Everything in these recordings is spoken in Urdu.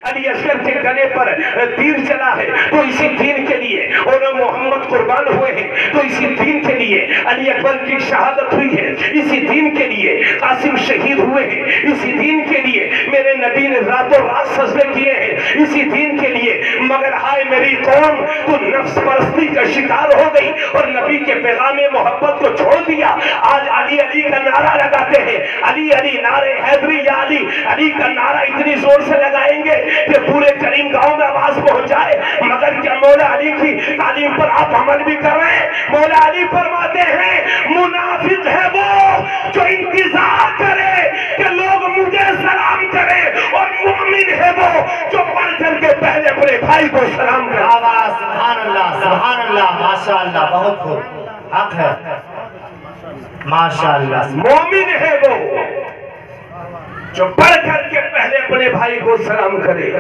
علی اصغر کے گلے پر تیر چلا ہے تو اسی دین کے لیے، اور محمد قربان ہوئے ہیں تو اسی دین کے لیے، علی اکبر کی شہادت ہوئی ہے اسی دین کے لیے، قاسم شہید ہوئے ہیں اسی دین کے لیے، میرے نبی نے رات و رات سجدے کیے ہیں اسی دین کے لیے، مگر ہائے میری قوم تو نفس پرستی کا شکار ہو گئی اور نبی کے پیغام محبت کو چھوڑ دیا۔ آج علی علی کا نعرہ لگاتے ہیں، علی علی نعرے حیدری یا علی، علی کا نعرہ اتنی زور سے لگائیں گے کہ پورے کریم گاؤں میں آواز پہنچ جائے، مگر کیا مولا علی کی تعلیم پر آپ عمل بھی کر رہے ہیں؟ مولا علی فرماتے ہیں منافق ہے وہ جو انتظار کرے کہ لوگ مجھے سلام کریں، اور مومن ہے وہ جو پڑھ کر کے پہلے اپنے بھائی کو سلام کرے۔ سبحان اللہ، سبحان اللہ، ماشاءاللہ، بہت خوب، حق ہے، ماشاءاللہ۔ مومن ہے وہ جو پڑھ کر کے پہلے اپنے بھائی کو سلام کرے۔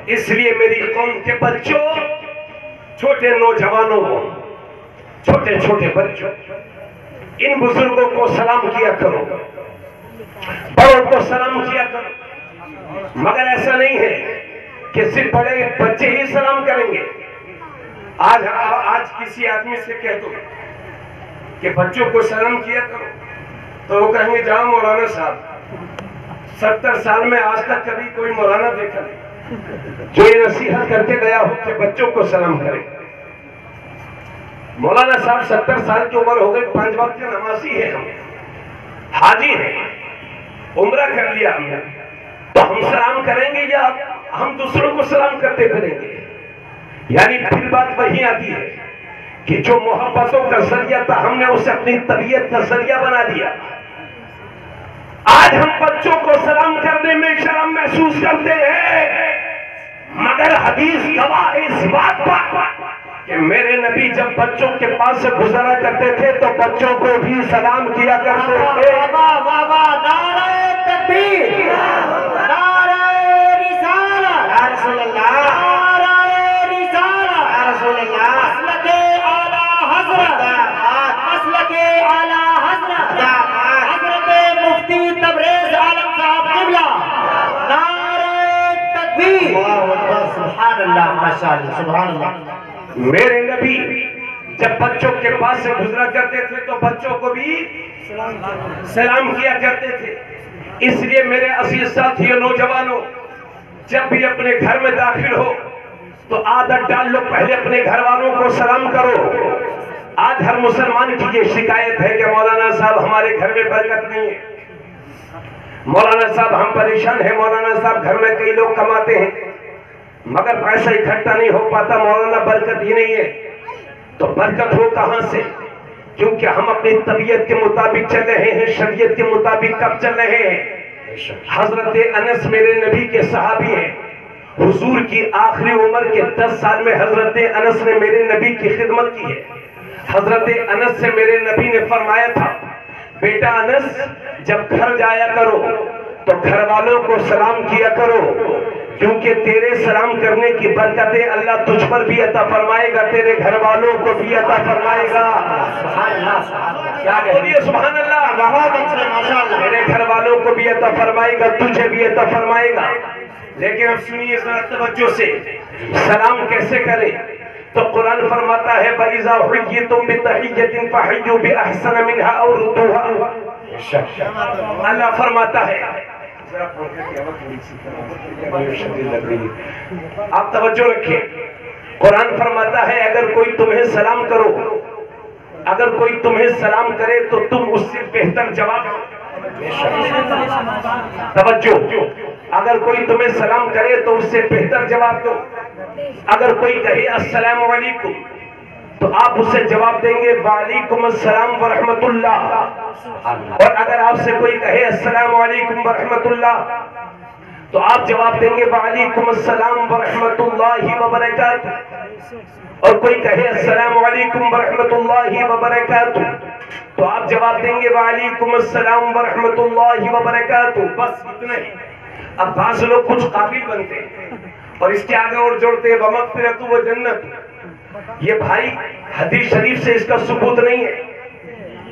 اس لیے میری قوم کے بچوں، چھوٹے نوجوانوں، چھوٹے چھوٹے بچوں، ان بزرگوں کو سلام کیا کرو، بڑوں کو سلام کیا کرو، مگر ایسا نہیں ہے کہ صرف بڑے بچے ہی سلام کریں گے۔ آج کسی آدمی سے کہہ دو کہ بچوں کو سلام کیا کرو تو وہ کہیں گے جاؤ مولانا صاحب، 70 سال میں آج تک کبھی کوئی مولانا دیکھا نہیں جو یہ نصیحت کر کے گیا ہو کہ بچوں کو سلام کریں۔ مولانا صاحب 70 سال کی عمر ہو گئی، 5 وقت کے نمازی ہیں، ہم حاجی ہیں، عمرہ کر لیا ہم نے، تو ہم سلام کریں گے یا ہم دوسروں کو سلام کرتے پھریں گے؟ یعنی پھر بات وہی آتی ہے کہ جو محبتوں کا ذریعہ تھا ہم نے اسے اپنی طبیعت کا ذریعہ بنا دیا۔ آج ہم بچوں کو سلام کرنے میں شرم محسوس کرتے ہیں، مگر حدیث گواہ اس بات پر کہ میرے نبی جب بچوں کے پاس سے گزرا کرتے تھے تو بچوں کو بھی سلام کیا کرتے تھے۔ نعرہ تکبیر، نعرہ رسالت، یا رسول اللہ، نعرہ رسالت، یا رسول اللہ، مسلک اعلیٰ حضرت، مسلک اعلیٰ حضرت، حضرت مفتی تبریز عالم صاحب قبلہ، نعرہ تکبیر، سبحان اللہ، ماشاءاللہ، سبحان اللہ۔ میرے نبی جب بچوں کے پاس سے گزرا کرتے تھے تو بچوں کو بھی سلام کیا کرتے تھے۔ اس لیے میرے عزیز ساتھیوں، نوجوانوں، جب بھی اپنے گھر میں داخل ہو تو عادت ڈال لو، پہلے اپنے گھر والوں کو سلام کرو۔ آج ہر مسلمان کی یہ شکایت ہے کہ مولانا صاحب ہمارے گھر میں برکت نہیں ہے، مولانا صاحب ہم پریشان ہیں، مولانا صاحب گھر میں کئی لوگ کماتے ہیں مگر پیسہ اکٹھا نہیں ہو پاتا، مولانا برکت ہی نہیں ہے۔ تو برکت ہو کہاں سے؟ کیونکہ ہم اپنی طبیعت کے مطابق چل رہے ہیں، شریعت کے مطابق کب چل رہے ہیں؟ حضرت انس میرے نبی کے صحابی ہیں، حضور کی آخری عمر کے 10 سال میں حضرت انس نے میرے نبی کی خدمت کی ہے۔ حضرت انس سے میرے نبی نے فرمایا تھا بیٹا انس جب گھر جایا کرو تو گھر والوں کو سلام کیا کرو، کیونکہ تیرے سلام کرنے کی برکتیں اللہ تجھ پر بھی عطا فرمائے گا، تیرے گھر والوں کو بھی عطا فرمائے گا۔ کیا کہیے سبحان اللہ، میرے گھر والوں کو بھی عطا فرمائے گا، تجھے بھی عطا فرمائے گا۔ لیکن اب سنیے ذرا توجہ سے، سلام کیسے کریں؟ تو قرآن فرماتا ہے وَإِذَا حُيِّيتُم بِتَحِيَّةٍ فَحَيُّوا بِأَحْسَنَ مِنْهَا أَوْ رُدُّوهَا۔ اللہ فرماتا ہے، آپ توجہ رکھیں، قرآن فرماتا ہے اگر کوئی تمہیں سلام کرو، اگر کوئی تمہیں سلام کرے تو تم اس سے بہتر جواب دو۔ توجہ، اگر کوئی تمہیں سلام کرے تو اس سے بہتر جواب دو۔ اگر کوئی کہے السلام علیکم تو آپ اسے جواب دیں گے وعلیکم السلام ورحمت اللہ، اور اگر آپ سے کوئی کہے السلام علیکم ورحمت اللہ تو آپ جواب دیں گے وعلیکم السلام ورحمت اللہ وبرکاتہ، اور کوئی کہے السلام علیکم ورحمت اللہ وبرکاتہ تو آپ جواب دیں گے وعلیکم السلام ورحمت اللہ وبرکاتہ، بس اتنا ہی۔ اب بعض لوگ کچھ قابل بنتے ہیں اور اس کے آگے اور جوڑتے ہیں وَمَغْفِرَةُ وَجَنَّةُ، یہ بھائی حدیث شریف سے اس کا ثبوت نہیں ہے۔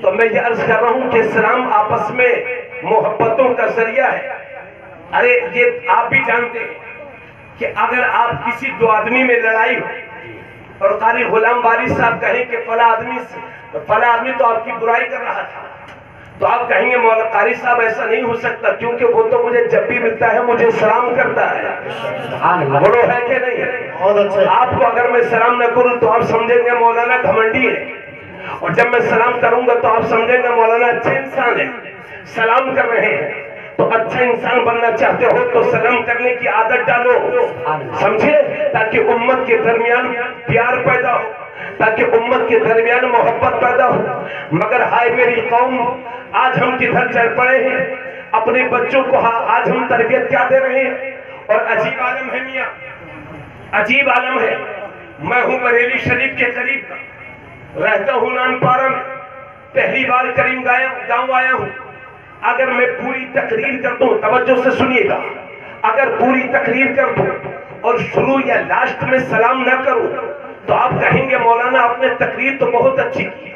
تو میں یہ عرض کر رہا ہوں کہ اسلام آپس میں محبتوں کا ذریعہ ہے۔ ارے یہ آپ بھی جانتے ہیں کہ اگر آپ کسی دو آدمی میں لڑائی ہو اور قاری غلام وارث صاحب کہیں کہ فلاں آدمی تو آپ کی برائی کر رہا تھا، تو آپ کہیں گے مولا قاری صاحب ایسا نہیں ہو سکتا، کیونکہ وہ تو مجھے جب بھی ملتا ہے مجھے سلام کرتا ہے، بولو ہے کہ نہیں؟ آپ کو اگر میں سلام نہ کروں تو آپ سمجھیں گے مولانا گھمنڈی ہے، اور جب میں سلام کروں گا تو آپ سمجھیں گے مولانا اچھے انسان ہے، سلام کر رہے ہیں۔ تو اچھا انسان بننا چاہتے ہو تو سلام کرنے کی عادت ڈالو، سمجھے، تاکہ امت کے درمیان پیار پیدا ہو، تاکہ امت کے درمیان محبت پیدا ہو۔ مگر ہائے میری قوم، آج ہم کدھر چل پڑے ہیں، اپنے بچوں کو آج ہم تربیت کیا دے رہے ہیں؟ اور عجیب عالم ہے میاں، عجیب عالم ہے۔ میں ہوں بریلی شریف کے قریب، رہتا ہوں نانپارہ میں، پہلی بار کریم گاؤں آیا ہوں۔ اگر میں پوری تقریر کر دوں، توجہ سے سنیے گا، اگر پوری تقریر کر دوں اور شروع یا لاسٹ میں سلام نہ کروں تو آپ کہیں گے مولانا آپ نے تقریر تو بہت اچھی کی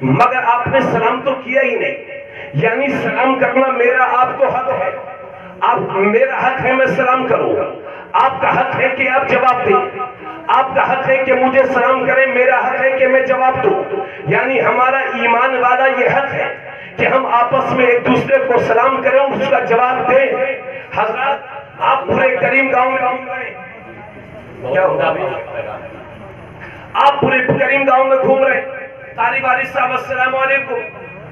مگر آپ نے سلام تو کیا ہی نہیں۔ یعنی سلام کرنا میرا آپ کو حق ہے، میرا حق ہے میں سلام کروں، آپ کا حق ہے کہ آپ جواب دیں، آپ کا حق ہے کہ مجھے سلام کریں، میرا حق ہے کہ میں جواب دوں۔ یعنی ہمارا ایمان والا یہ حق ہے کہ ہم آپس میں ایک دوسرے کو سلام کریں، اس کا جواب دیں۔ حضرات آپ پورے کریم گاؤں میں گھوم رہے ہیں، کیا ہوگا؟ آپ پورے کریم گاؤں میں گھوم رہے ہیں۔ قاری وارث صاحب السلام علیکم،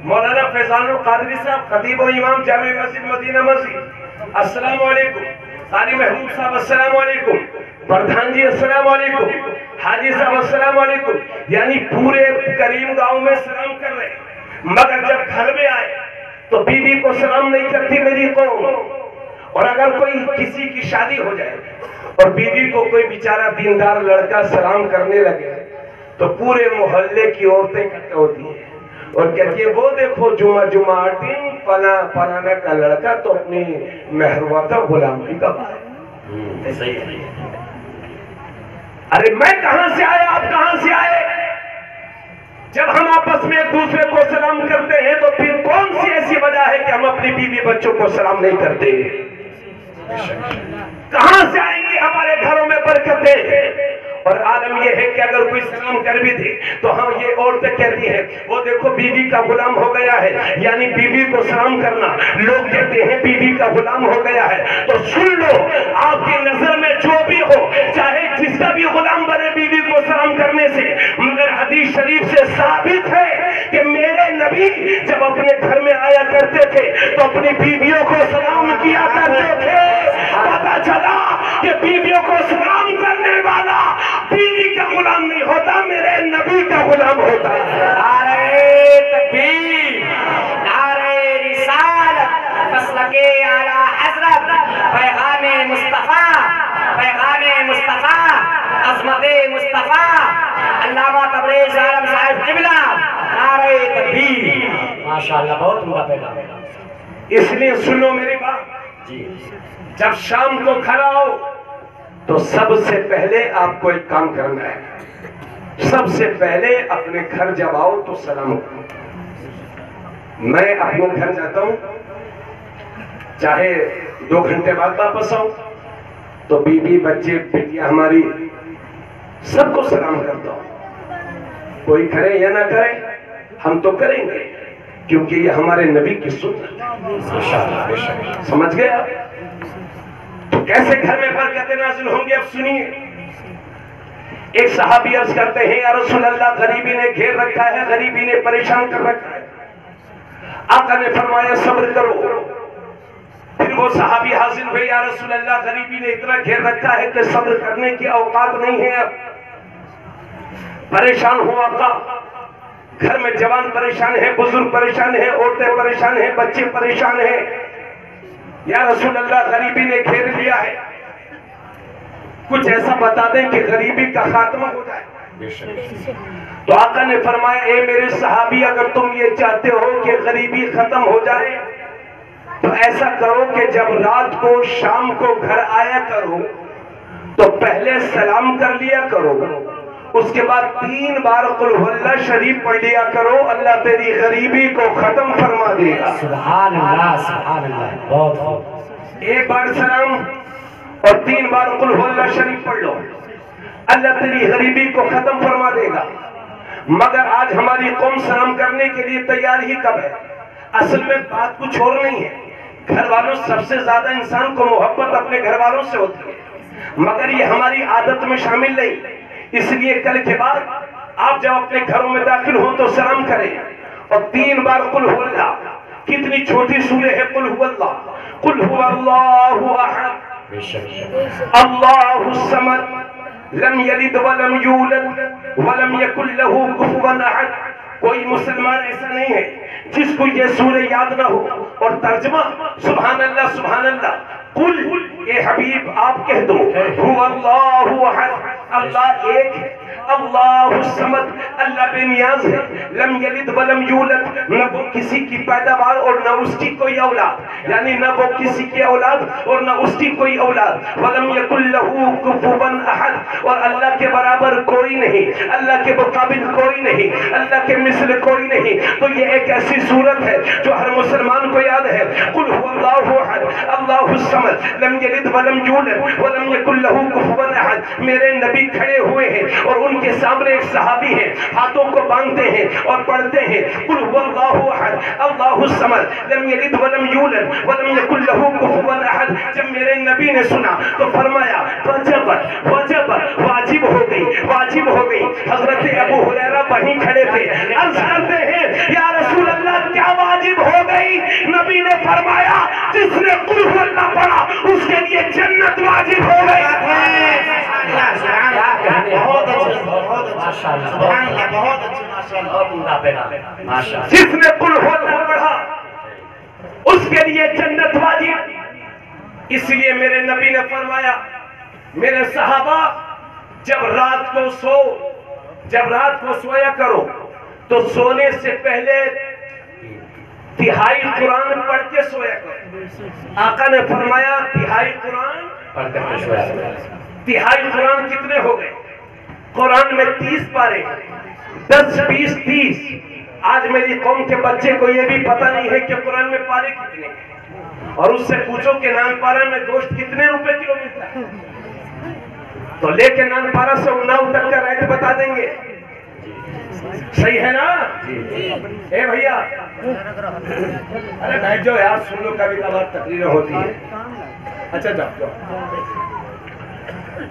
مولانا فیضان القادری صاحب خطیب و امام جامع مسجد مدینہ مسجد السلام علیکم، قاری محبوب صاحب السلام علیکم، پردھان جی السلام علیکم، حاجی صاحب السلام علیکم۔ یعنی پورے کریم گاؤں میں سلام کر رہے ہیں، مگر جب گھر میں آئے تو بیوی کو سلام نہیں کرتی میری قوم۔ اور اگر کوئی کسی کی شادی ہو جائے اور بیوی کو کوئی بیچارہ دیندار لڑکا سلام کرنے لگے تو پورے محلے کی عورتیں اکٹھے ہوتی ہیں اور کہتی ہیں وہ دیکھو جمعہ دن فلانا کا لڑکا تو اپنی محروا کا غلام بھی کب آئے۔ ارے میں کہاں سے آئے، آپ کہاں سے آئے؟ جب ہم آپس میں ایک دوسرے کو سلام کرتے ہیں تو پھر کون سی ایسی وجہ ہے کہ ہم اپنی بیوی بچوں کو سلام نہیں کرتے؟ کہاں سے آئیں گی ہمارے گھروں میں برکتیں؟ اور عالم یہ ہے کہ اگر کوئی سلام کر بھی دے تو ہم یہ عورتیں کہتی ہیں وہ دیکھو بیوی کا غلام ہو گیا ہے، یعنی بیوی کو سلام کرنا لوگ کہتے ہیں بیوی کا غلام ہو گیا ہے۔ تو سن لو، آپ کی نظر میں جو بھی ہو، چاہے جس کا بھی غلام بنے بیوی کو سلام کرنے سے، مگر حدیث شریف سے ثابت ہے کہ میرے نبی جب اپنے گھر میں آیا کرتے تھے تو اپنی بیویوں کو سلام کیا کرتے تھے۔ پتا چلا کہ بیویوں کو سلام کرنے والا بیوی کا غلام نہیں ہوتا، میرے نبی کا غلام ہوتا ہے۔ نعرہ تکبیر، نعرہ رسالت، مسلک اعلیٰ حضرت، پیغام مصطفیٰ، پیغام مصطفیٰ، عظمت مصطفیٰ، علامہ تبریز عالم صاحب قبلہ، نعرہ تکبیر۔ ماشاءاللہ بہت عمدہ پیغام۔ اس لیے سنو میری بات، جب شام کو گھر آؤ تو سب سے پہلے آپ کو ایک کام کرنا ہے، سب سے پہلے اپنے گھر جب آؤ تو سلام کرو۔ میں اپنے گھر جاتا ہوں، چاہے 2 گھنٹے بعد واپس آؤں تو بیوی بچے بیٹیاں ہماری سب کو سلام کرتا ہوں، کوئی کرے یا نہ کرے ہم تو کریں گے کیونکہ یہ ہمارے نبی کی سنت ہے۔ سمجھ گئے آپ؟ تو کیسے گھر میں برکتیں نازل ہوں گی؟ اب سنیے، ایک صحابی عرض کرتے ہیں یا رسول اللہ غریبی نے گھیر رکھا ہے، غریبی نے پریشان کر رکھا ہے، آقا نے فرمایا صبر کرو۔ پھر وہ صحابی حاضر ہوئے، یا رسول اللہ غریبی نے اتنا گھیر رکھا ہے کہ صبر کرنے کی اوقات نہیں ہے، اب پریشان ہو آقا، گھر میں جوان پریشان ہیں، بزرگ پریشان ہیں، عورتیں پریشان ہیں، بچے پریشان ہیں، یا رسول اللہ غریبی نے گھیر لیا ہے، کچھ ایسا بتا دیں کہ غریبی کا خاتمہ ہو جائے۔ تو آقا نے فرمایا اے میرے صحابی، اگر تم یہ چاہتے ہو کہ غریبی ختم ہو جائے تو ایسا کرو کہ جب رات کو شام کو گھر آیا کرو تو پہلے سلام کر لیا کرو، اس کے بعد 3 بار قل هو اللہ شریف پڑھ لیا کرو، اللہ تیری غریبی کو ختم فرما دے گا۔ سبحان اللہ، سبحان اللہ، بہت ایک بار سلام اور 3 بار قل هو اللہ شریف پڑھ لو، اللہ تیری غریبی کو ختم فرما دے گا۔ مگر آج ہماری قوم سلام کرنے کے لیے تیار ہی کب ہے؟ اصل میں بات کچھ اور نہیں ہے، گھر والوں سب سے زیادہ انسان کو محبت اپنے گھر والوں سے ہوتی ہے، مگر یہ ہماری عادت میں شامل نہیں۔ اس لیے کل کے بعد آپ جب اپنے گھروں میں داخل ہوں تو سلام کریں اور 3 بار قل هو اللہ۔ کتنی چھوٹی سورہ ہے قل هو اللہ، قل هو اللہ احد اللہ الصمد لم یلد ولم یولد ولم یکن له کفوا احد۔ کوئی مسلمان ایسا نہیں ہے جس کو یہ سورہ یاد نہ ہو۔ اور ترجمہ سبحان اللہ سبحان اللہ، قل اے حبیب آپ کہہ دو هو اللہ احد، اللہ ایک ہے، اللہ الصمد اللہ بے نیاز ہے، لم یلد ولم یولد نہ وہ کسی کی پیداوار اور نہ اس کی کوئی اولاد، یعنی نہ وہ کسی کی اولاد اور نہ اس کی کوئی اولاد، ولم یکن له کفوا احد اور اللہ کے برابر کوئی نہیں، اللہ کے مقابل کوئی نہیں، اللہ کے مثل کوئی نہیں۔ تو یہ ایک ایسی صورت ہے جو ہر مسلمان کو یاد ہے، قل هو اللہ احد اللہ الصمد لم یلد ولم یولد ولم یکن له کفوا احد۔ میرے نبی کھڑے ہوئے ہیں اور ان کے سامنے ایک صحابی ہیں، ہاتھوں کو باندھتے ہیں اور پڑھتے ہیں قل هو اللہ احد اللہ الصمد لم یلد ولم یولد ولم یکن له کفوا احد۔ جب میرے نبی نے سنا تو فرمایا وجب وجب، واجب ہو گئی واجب ہو گئی۔ حضرت ابو ہریرہ وہیں کھڑے تھے، عرض کرتے ہیں یا رسول اللہ کیا واجب ہو گئی؟ نبی نے فرمایا جس نے قل هو اللہ پڑھا اس کے لیے جنت واجب ہو گئی۔ جس نے قل هو اللہ پڑھا اس کے لیے جنت واجب۔ اس لیے میرے نبی نے فرمایا میرے صحابہ جب رات کو سویا کرو تو سونے سے پہلے تہائی قرآن پڑھ کے سویا کرو۔ آقا نے فرمایا تہائی قرآن پڑھ کر سویا کرو۔ تہائی قرآن کتنے ہو گئے؟ قرآن میں 30 پارے، 10 20 30۔ آج میری قوم کے بچے کو یہ بھی پتہ نہیں ہے کہ قرآن میں پارے کتنے ہیں، اور اس سے پوچھو کہ نان پارا میں گوشت کتنے روپے کلو ملتا ہے تو لے کے نان پارا سے اناؤ تک کا ریٹ بتا دیں گے۔ صحیح ہے نا؟ اے بھیا ارے بیٹھ جاؤ یار، سن لو کبھی کبھار تقریریں ہوتی ہے۔ اچھا جاؤ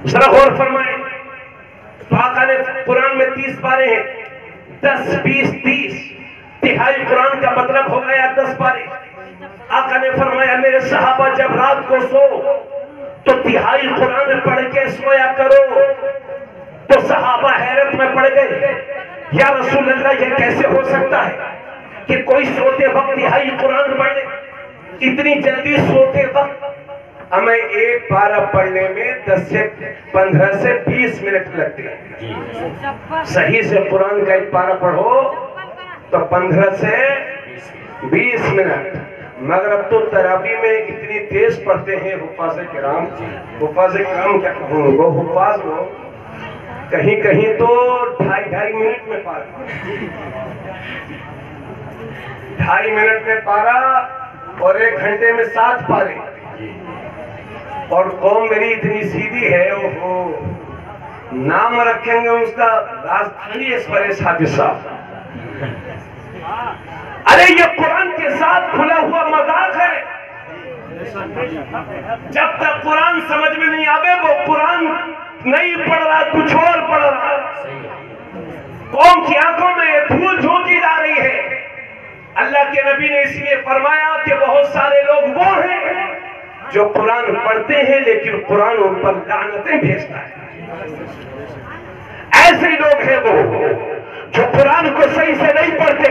ذرا غور فرمائیں، آقا نے قرآن میں 30 پارے ہیں، 10 20 30، تہائی قرآن کا مطلب ہو گیا 10 پارے۔ آقا نے فرمایا میرے صحابہ جب رات کو سو تو تہائی قرآن پڑھ کے سویا کرو۔ تو صحابہ حیرت میں پڑ گئے، یا رسول اللہ یہ کیسے ہو سکتا ہے کہ کوئی سوتے وقت تہائی قرآن پڑھ لے؟ اتنی جلدی سوتے وقت ہمیں ایک پارہ پڑھنے میں 10 سے 15 سے 20 منٹ لگتے ہیں۔ صحیح سے قرآن کا ایک پارہ پڑھو تو 15 سے 20 منٹ، مگر اب تو تراویح میں اتنی تیز پڑھتے ہیں حفاظ کرام کیا کہوں، وہ حفاظ ہو کہیں کہیں تو 2.5 منٹ میں پارہ، 2.5 منٹ میں پارہ اور 1 گھنٹے میں 7 پارے۔ اور قوم میری اتنی سیدھی ہے، وہ نام رکھیں گے اس کا راجدھانی ایکسپریس حافظ صاحب۔ ارے یہ قرآن کے ساتھ کھلا ہوا مذاق ہے۔ جب تک قرآن سمجھ میں نہیں آوے وہ قرآن نہیں پڑھ رہا، کچھ اور پڑھ رہا۔ قوم کی آنکھوں میں یہ دھول جھونکی جا رہی ہے۔ اللہ کے نبی نے اس لیے فرمایا کہ بہت سارے لوگ وہ ہیں جو قرآن پڑھتے ہیں لیکن قرآن ان پر لعنتیں بھیجتا ہے۔ ایسے لوگ ہیں وہ جو قرآن کو صحیح سے نہیں پڑھتے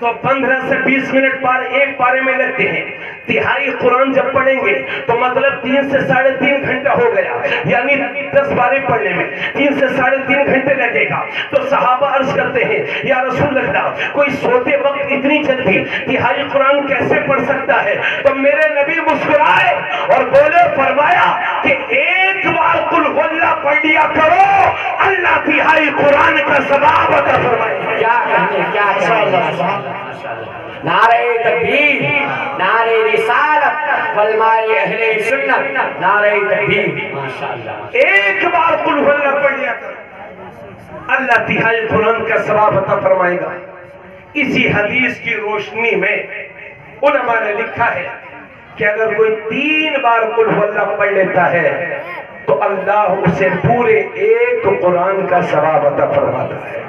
تو 15 سے 20 منٹ ایک پارے میں لگتے ہیں۔ تہائی قرآن جب پڑھیں گے تو مطلب 3 سے 3.5 گھنٹہ ہو گیا، یعنی 10 پارے پڑھنے میں 3 سے 3.5 گھنٹے لگے گا۔ تو صحابہ عرض کرتے ہیں یا رسول اللہ کوئی سوتے وقت اتنی جلدی تہائی قرآن کیسے پڑھ سکتا ہے؟ تو میرے نبی مسکرائے اور بولے، فرمایا کہ ایک بار بار قل هو اللہ پڑھ لیا کرو، اللہ تہائی قرآن کا ثواب عطا فرمائے گا۔ کیا کہنے، کیا کہنے، نعرہ تکبیر، نعرہ رسالت، علماء اہل سنت، نعرہ تکبیر، ماشاءاللہ۔ ایک بار قل هو اللہ پڑھ لیا کرو، اللہ تہائی قرآن کا ثواب عطا فرمائے گا۔ اسی حدیث کی روشنی میں علماء نے لکھا ہے کہ اگر کوئی 3 بار قل هو اللہ پڑھ لیتا ہے تو اللہ اسے پورے ایک قرآن کا ثواب عطا فرماتا ہے۔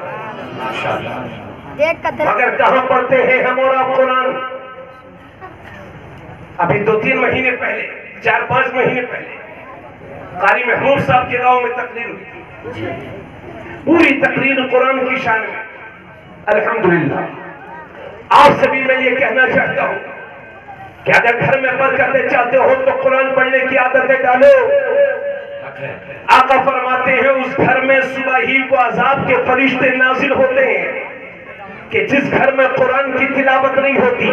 مگر کہاں پڑھتے ہیں ہم اور آپ قرآن؟ ابھی 2-3 مہینے پہلے، 4-5 مہینے پہلے قاری محمود صاحب کے گاؤں میں تقریر ہوئی تھی، پوری تقریر قرآن کی شان میں۔ الحمدللہ آپ سے بھی میں یہ کہنا چاہتا ہوں کہ اگر گھر میں برکتیں چاہتے ہو تو قرآن پڑھنے کی عادتیں ڈالو۔ آقا فرماتے ہیں اس گھر میں صبح ہی کو عذاب کے فرشتے نازل ہوتے ہیں کہ جس گھر میں قرآن کی تلاوت نہیں ہوتی،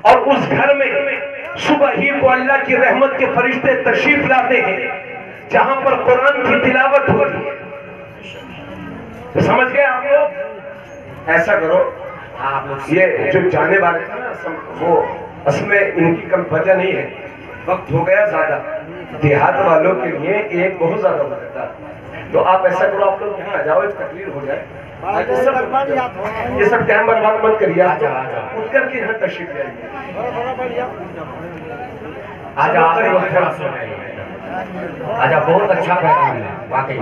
اور اس گھر میں صبح ہی کو اللہ کی رحمت کے فرشتے تشریف لاتے ہیں جہاں پر قرآن کی تلاوت ہوتی ہے۔ سمجھ گئے آپ لوگ؟ ایسا کرو، یہ جو جانے والے تھے نا وہ اصل میں ان کی کم وجہ نہیں ہے، وقت ہو گیا زیادہ، دیہات والوں کے لیے ایک بہت زیادہ وقت تھا، تو آپ ایسا کرو آپ لوگ یہاں آ جاؤ، ایک تقریر ہو جائے، یہ سب ٹائم برباد مت کریے، اٹھ کر کے یہاں تشریف لے آجا، بہت اچھا پیغام ہے واقعی،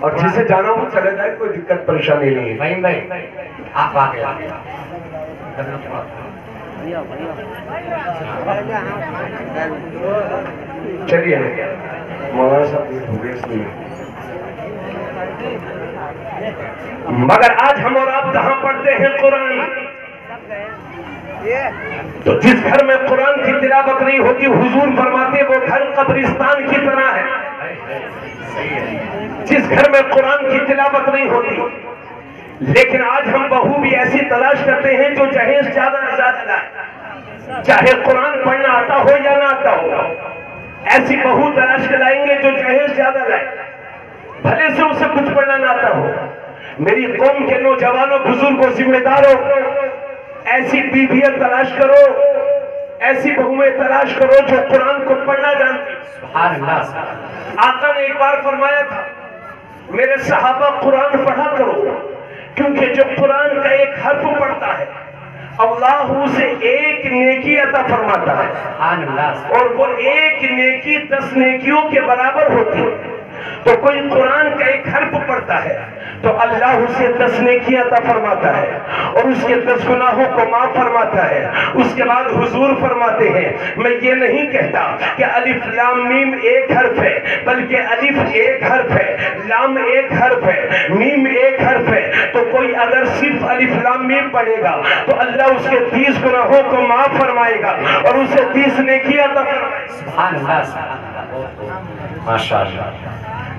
اور جسے جانا ہو چلے جائے، کوئی دقت پریشانی نہیں ہے۔ فہیم بھائی آپ آگے چلیے مولانا صاحب ہو گئے اس لیے، مگر آج ہم اور آپ جہاں پڑھتے ہیں قرآن، تو جس گھر میں قرآن کی تلاوت نہیں ہوتی، حضور فرماتے وہ گھر قبرستان کی طرح ہے۔ جس گھر میں قرآن کی تلاوت نہیں ہوتی، لیکن آج ہم بہو بھی ایسی تلاش کرتے ہیں جو جہیز زیادہ زیادہ لائے، چاہے قرآن پڑھنا آتا ہو یا نہ آتا ہو، ایسی بہو تلاش کر لائیں گے جو جہیز زیادہ لائے، بھلے سے اسے کچھ پڑھنا نہ آتا ہو۔ میری قوم کے نوجوانوں، بزرگوں، ذمہ داروں، ایسی بیویاں تلاش کرو، ایسی بہویں تلاش کرو جو قرآن کو پڑھنا جانتی۔ سبحان اللہ۔ آقا نے ایک بار فرمایا تھا میرے صحابہ قرآن پڑھا کرو، کیونکہ جو قرآن کا ایک حرف پڑھتا ہے اللہ اسے ایک نیکی عطا فرماتا ہے، سبحان اللہ۔ اور وہ ایک نیکی 10 نیکیوں کے برابر ہوتی ہے۔ تو کوئی قرآن کا ایک حرف پڑھتا ہے تو اللہ اسے 10 نیکی عطا فرماتا ہے اور اس کے 10 گناہوں کو معاف فرماتا ہے۔ اس کے بعد حضور فرماتے ہیں میں یہ نہیں کہتا کہ الف لام میم ایک حرف ہے، بلکہ الف ایک حرف ہے، لام ایک حرف ہے، میم ایک حرف ہے، تو کوئی اگر صرف الف لام میم پڑھے گا تو اللہ اس کے 30 گناہوں کو معاف فرمائے گا اور اسے 30 نیکی عطا فرمائے گا۔ سبحان اللہ، ماشاءاللہ۔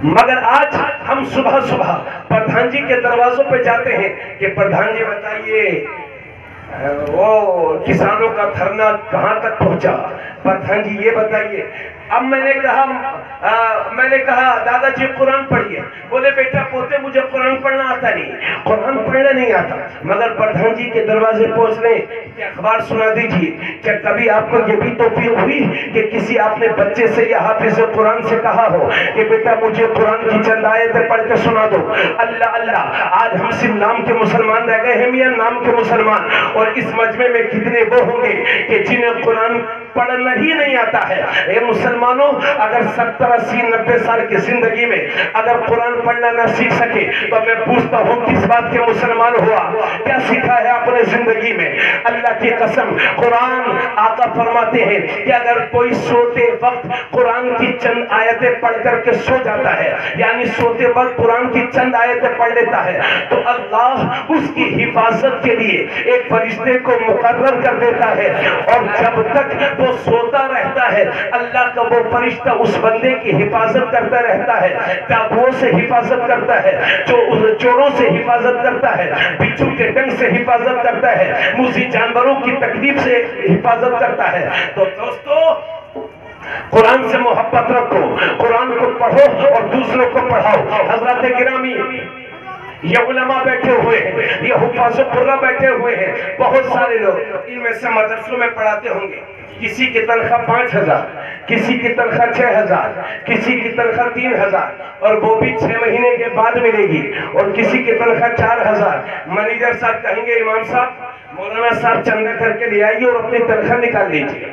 مگر آج ہم صبح صبح پردھان جی کے دروازوں پہ جاتے ہیں کہ پردھان جی بتائیے وہ کسانوں کا دھرنا کہاں تک پہنچا، پردھان جی یہ بتائیے۔ اب میں نے کہا دادا جی قرآن پڑھیے، بولے بیٹا پوتے مجھے قرآن پڑھنا آتا نہیں، قرآن پڑھنا نہیں آتا، مگر پردھان جی کے دروازے پہنچ رہے کہ اخبار سنا دیجئے، کیا کبھی آپ کو یہ بھی توفیق ہوئی کہ کسی آپ نے بچے سے یا حافظ قرآن سے کہا ہو کہ بیٹا مجھے قرآن کی چند آیتیں پڑھ کے سنا دو؟ اللہ اللہ، آج ہم صرف نام کے مسلمان رہ گئے ہیں میاں، نام کے مسلمان، اور اس مجمع میں کتنے وہ ہوں گے کہ جنہیں قرآن پڑھنا ہی نہیں آتا ہے۔ اے مسلمانوں، اگر 70 80 90 سال کی زندگی میں اگر قرآن پڑھنا نہ سیکھ سکے تو میں پوچھتا ہوں کس بات کے مسلمان ہوا؟ کیا سیکھا ہے اپنے زندگی میں؟ اللہ کی قسم، قرآن آقا فرماتے ہیں کہ اگر کوئی سوتے وقت قرآن کی چند آیتیں پڑھ کر کے سو جاتا ہے، یعنی سوتے وقت قرآن کی چند آیتیں پڑھ لیتا ہے، تو اللہ اس کی حفاظت کے لیے ایک فرشتے کو مقرر کر دیتا ہے، اور جب تک وہ سوتا رہتا ہے اللہ کا وہ فرشتہ اس بندے کی حفاظت کرتا رہتا ہے، ڈاکوؤں سے حفاظت کرتا ہے، چوروں سے حفاظت کرتا ہے، بچھو کے ڈنگ سے حفاظت کرتا ہے، موذی جانوروں کی تکلیف سے حفاظت کرتا ہے۔ تو دوستو قرآن سے محبت رکھو، قرآن کو پڑھو اور دوسروں کو پڑھاؤ۔ حضرات گرامی، یہ علماء بیٹھے ہوئے ہیں، یہ حفاظ قرآن بیٹھے ہوئے ہیں، بہت سارے لوگ ان میں سے مدرسوں میں پڑھاتے ہوں گے۔ کسی کی تنخواہ 5,000، کسی کی تنخواہ 6,000، کسی کی تنخواہ 3,000، اور وہ بھی 6 مہینے کے بعد ملے گی، اور کسی کی تنخواہ 4,000۔ مینیجر صاحب کہیں گے امام صاحب مولانا صاحب چندہ کر کے لے آئیے اور اپنی تنخواہ نکال لیجیے،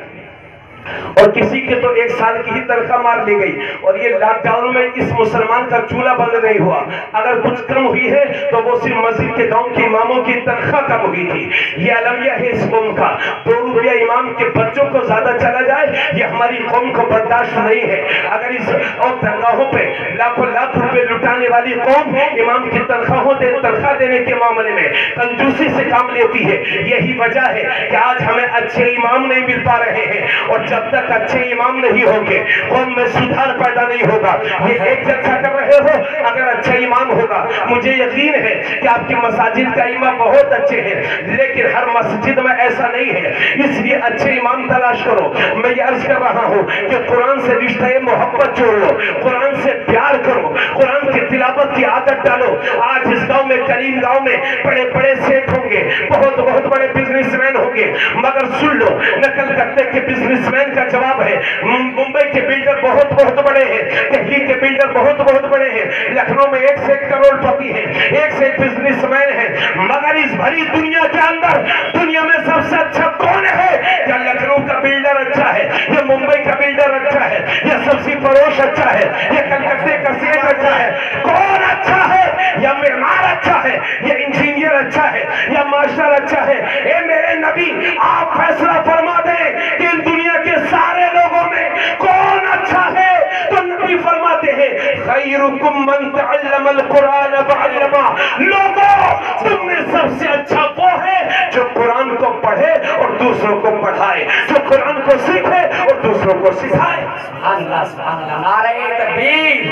اور کسی کے تو 1 سال کی ہی تنخواہ مار لی گئی، اور یہ لاک ڈاؤن میں اس مسلمان کا چولہا بند نہیں ہوا۔ اگر کچھ کم ہوئی ہے تو وہ صرف مسجد کے گاؤں کے اماموں کی تنخواہ کم ہوئی تھی۔ یہ المیہ ہے اس قوم کا، 2 روپیہ امام کے بچوں کو زیادہ چلا جائے یہ ہماری قوم کو برداشت نہیں ہے۔ اگر اس اور درگاہوں پہ لاکھوں لاکھ روپے لٹانے والی قوم امام کی تنخواہ دینے کے معاملے میں کنجوسی سے کام لیتی ہے، یہی وجہ ہے کہ آج ہمیں اچھے امام نہیں مل پا رہے ہیں، اور جب تک اچھے امام نہیں ہوں گے قوم میں سدھار پیدا نہیں ہوگا۔ یہ ایک جلسہ کر رہے ہو، اگر اچھا امام ہوگا، مجھے یقین ہے کہ آپ کی مساجد کا امام بہت اچھے ہیں، لیکن ہر مسجد میں ایسا نہیں ہے، اس لیے اچھے امام تلاش کرو۔ میں یہ عرض کر رہا ہوں کہ قرآن سے رشتہ محبت جوڑ لو، قرآن سے پیار کرو، قرآن کی تلاوت کی عادت ڈالو۔ آج اس گاؤں میں، کریم گاؤں میں بڑے بڑے سیٹ ہوں گے، بہت بڑے بزنس مین ہوں گے، مگر سن لو، نقل کرتے کہ بزنس مین کا جواب ہے ممبئی کے بلڈر بہت بڑے ہیں، دہلی کے بلڈر بہت بڑے ہیں، لکھنؤ میں 1 سے 1 کروڑ پتی ہیں، 1 سے 1 بزنس مین ہیں، مگر اس بھری دنیا کے اندر دنیا میں سب سے اچھا کون ہے؟ یا لکھنؤ کا بلڈر اچھا ہے، یا ممبئی کا بلڈر اچھا ہے، یا سبزی فروش اچھا ہے، یا کلکتے کا سیٹ اچھا ہے؟ کون اچھا ہے؟ یا معمار اچھا ہے، یا انجینئر اچھا ہے، یا ماسٹر اچھا ہے؟ اے میرے نبی، آپ فیصلہ فرما دیں کہ ان دنیا کے سارے لوگوں میں کون اچھا ہے؟ تو نبی فرماتے ہیں خیرکم من تعلم القرآن وعلمہ، لوگوں تم میں سب سے اچھا وہ ہے جو قرآن کو پڑھے اور دوسروں کو پڑھائے، جو قرآن کو سیکھے اور دوسروں کو سکھائے۔ سبحان اللہ، سبحان اللہ، نعرہ تکبیر،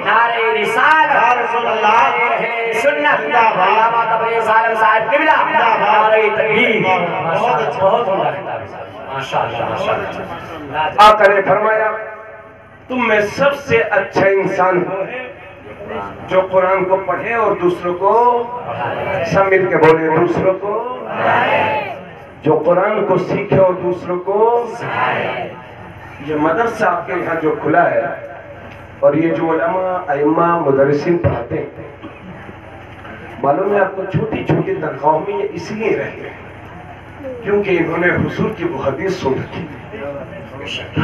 نعرہ رسالت، یا رسول اللہ، اہل سنت، علامہ تبریز عالم صاحب قبلہ، نعرہ تکبیر۔ بہت عمدہ خطاب ہے، ماشاءاللہ ماشاءاللہ۔ آقا نے فرمایا تم میں سب سے اچھا انسان وہ ہے جو قرآن کو پڑھے اور دوسروں کو، سب مل کے بولے، دوسروں کو، جو قرآن کو سیکھے اور دوسروں کو۔ یہ مدرسہ آپ کے یہاں جو کھلا ہے، اور یہ جو علماء، ائمہ، مدرسین پڑھاتے ہیں، معلوم ہے آپ کو چھوٹی چھوٹی تنخواہوں میں یہ اس لیے رہتے ہیں کیونکہ انہوں نے حضور کی وہ حدیث سن رکھی،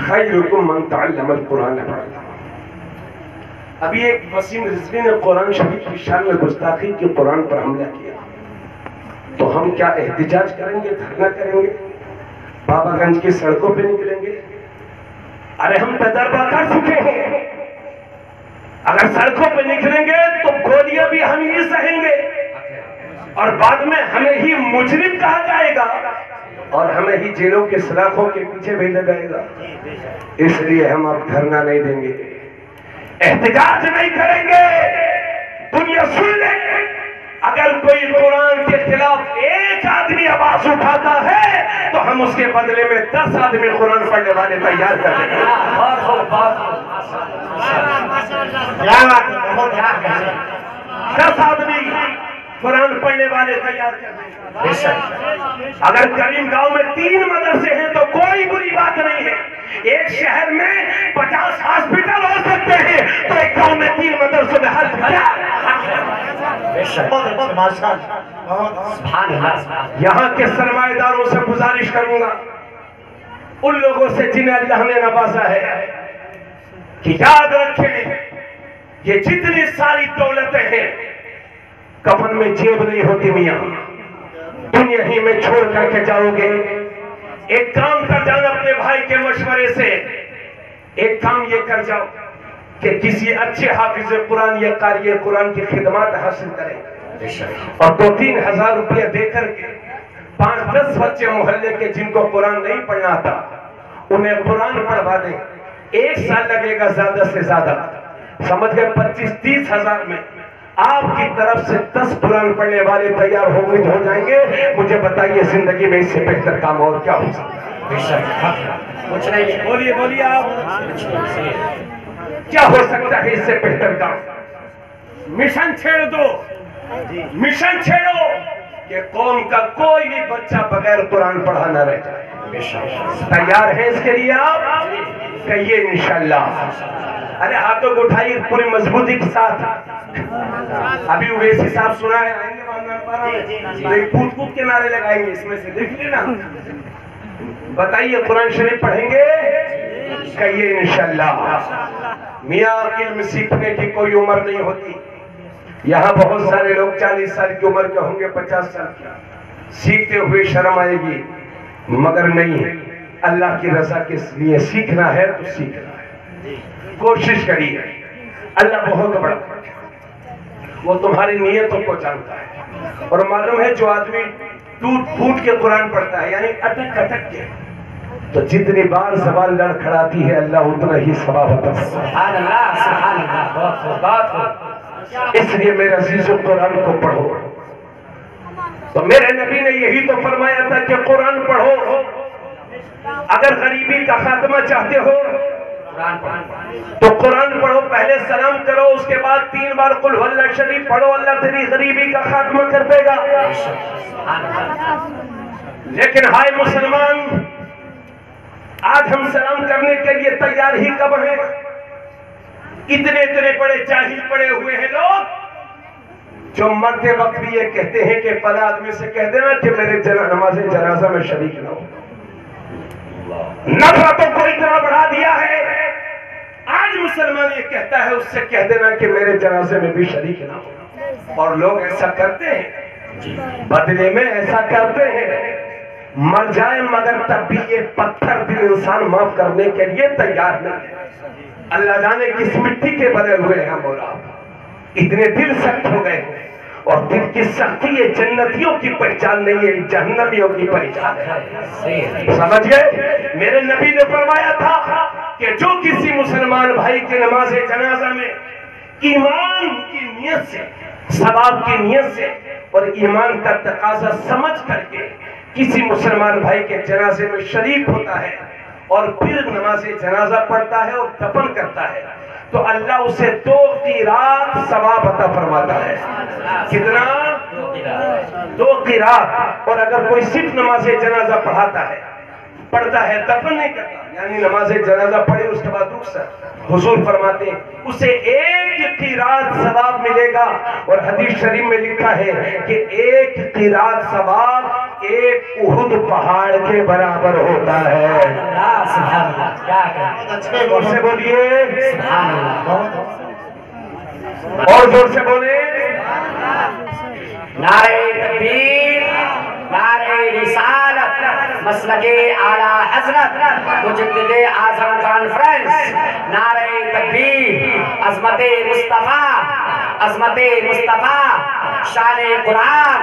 خیرکم من تعلم القرآن وعلمہ۔ ابھی ایک وسیم رضوی نے قرآن شریف کی شان میں گستاخی کی، قرآن پر حملہ کیا، تو ہم کیا احتجاج کریں گے، دھرنا کریں گے، بابا گنج کی سڑکوں پہ نکلیں گے؟ ارے ہم تجربہ کر چکے ہیں، اگر سڑکوں پہ نکلیں گے تو گولیاں بھی ہم ہی سہیں گے، اور بعد میں ہمیں ہی مجرم کہا جائے گا، اور ہمیں ہی جیلوں کے سلاخوں کے پیچھے بھیجا جائے گا۔ اس لیے ہم اب دھرنا نہیں دیں گے، احتجاج نہیں کریں گے۔ دنیا سن لے، اگر کوئی قرآن کے خلاف ایک آدمی آواز اٹھاتا ہے تو ہم اس کے بدلے میں 10 آدمی قرآن پڑھنے والے تیار کر دیں گے۔ 10 آدمی قرآن پڑھنے والے تیار کر دیں گے۔ اگر کریم گاؤں میں 3 مدرسے ہیں تو کوئی بری بات نہیں ہے، ایک شہر میں 50 ہاسپٹل ہو سکتے ہیں تو ایک گاؤں میں 3 مدرسوں میں حل کیا؟ یہاں کے سرمایہ داروں سے گزارش کروں گا، ان لوگوں سے جنہیں اللہ نے نوازا ہے، کہ یاد رکھیں یہ جتنی ساری دولتیں ہیں کفن میں جیب نہیں ہوتی میاں، دنیا ہی میں چھوڑ کر کے جاؤ گے۔ ایک کام کر جانا اپنے بھائی کے مشورے سے، ایک کام یہ کر جاؤ کہ کسی اچھے حافظ قرآن یا قاری قرآن کی خدمات حاصل کریں، اور 2-3 ہزار روپیہ دے کر کے 5-10 بچے محلے کے جن کو قرآن نہیں پڑھنا آتا انہیں قرآن پڑھوا دیں۔ 1 سال لگے گا زیادہ سے زیادہ، سمجھ گئے 25-30 ہزار میں آپ کی طرف سے 10 قرآن پڑھنے والے تیار ہو جائیں گے۔ مجھے بتائیے زندگی میں اس سے بہتر کام اور کیا ہو سکتا ہے؟ کچھ نہیں ہے. بولیے بولیے آپ. کیا ہو سکتا ہے اس سے بہتر کام؟ مشن چھیڑ دو، مشن چھیڑو کہ قوم کا کوئی بھی بچہ بغیر قرآن پڑھا نہ رہ جائے. تیار ہیں اس کے لیے آپ؟ کہیے انشاءاللہ. ارے ہاتھوں کو اٹھائیے پوری مضبوطی کے ساتھ. ابھی اویسی صاحب سنا ہے آئیں گے تو ایک پھوٹ پھوٹ کے نعرے لگائیں گے اس میں سے، دیکھ لینا. بتائیے قرآن شریف پڑھیں گے؟ کہیے انشاءاللہ. میاں علم سیکھنے کی کوئی عمر نہیں ہوتی. یہاں بہت سارے لوگ 40 سال کی عمر کے ہوں گے، 50 سال کی، سیکھتے ہوئے شرم آئے گی، مگر نہیں. اللہ کی رضا کے لیے سیکھنا ہے تو سیکھنا ہے. کوشش کریے. اللہ بہت بڑا، وہ تمہاری نیتوں کو جانتا ہے. اور معلوم ہے جو آدمی ٹوٹ پھوٹ کے قرآن پڑھتا ہے، یعنی اٹک اٹک کے، تو جتنی بار زبان لڑکھڑاتی ہے اللہ اتنا ہی ثواب ہوتا ہے. سبحان اللہ سبحان اللہ. بہت بہت. اس لیے میرے عزیزو قرآن کو پڑھو. تو میرے نبی نے یہی تو فرمایا تھا کہ قرآن پڑھو. اگر غریبی کا خاتمہ چاہتے ہو تو قرآن پڑھو. پہلے سلام کرو، اس کے بعد 3 بار قل هو اللہ شریف پڑھو. اللہ تیری غریبی کا خاتمہ کر دے گا. لیکن ہائے مسلمان، آج ہم سلام کرنے کے لیے تیار ہی کب ہیں؟ اتنے بڑے جاہل پڑے ہوئے ہیں لوگ جو مرتے وقت بھی یہ کہتے ہیں کہ فلاں آدمی سے کہہ دینا کہ میرے نماز جنازہ میں شریک نہ ہو. نفرتوں کو اتنا بڑھا دیا ہے. آج مسلمان یہ کہتا ہے اس سے کہہ دینا کہ میرے جنازے میں بھی شریک نہ ہو. اور لوگ ایسا کرتے ہیں، بدلے میں ایسا کرتے ہیں. مر جائے مگر تب بھی یہ پتھر دل انسان معاف کرنے کے لیے تیار نہیں ہے. اللہ جانے کس مٹی کے بنے ہوئے ہیں مولا. اتنے دل سخت ہو گئے، اور دل کی سختی یہ جنتیوں کی پہچان نہیں ہے، جہنمیوں کی پہچان ہے. سمجھ گئے؟ میرے نبی نے فرمایا تھا کہ جو کسی مسلمان بھائی کے نماز جنازہ میں ایمان کی نیت سے، ثواب کی نیت سے اور ایمان کا تقاضا سمجھ کر کے کسی مسلمان بھائی کے جنازے میں شریک ہوتا ہے اور پھر نماز جنازہ پڑھتا ہے اور دفن کرتا ہے، تو اللہ اسے 2 قیراط ثواب عطا فرماتا ہے. کتنا؟ 2 قیراط. اور اگر کوئی صرف نماز جنازہ پڑھاتا ہے، پڑھتا ہے، دفن نہیں کرتا، یعنی نماز جنازہ پڑھے اس کے بعد رخصت، حضور فرماتے ہیں اسے 1 قیراط ثواب ملے گا. اور حدیث شریف میں لکھا ہے کہ 1 قیراط ثواب 1 احد پہاڑ کے برابر ہوتا ہے. سبحان اللہ. کیا کہتے زور سے بولیے، سبحان اللہ. اور زور سے بولے. نعرہ تکبیر، نعرہ رسالت، مسلک اعلیٰ حضرت مجدد اعظم کانفرنس. نعرہ تکبیر، عظمت مصطفیٰ، عظمت مصطفیٰ، شان قرآن،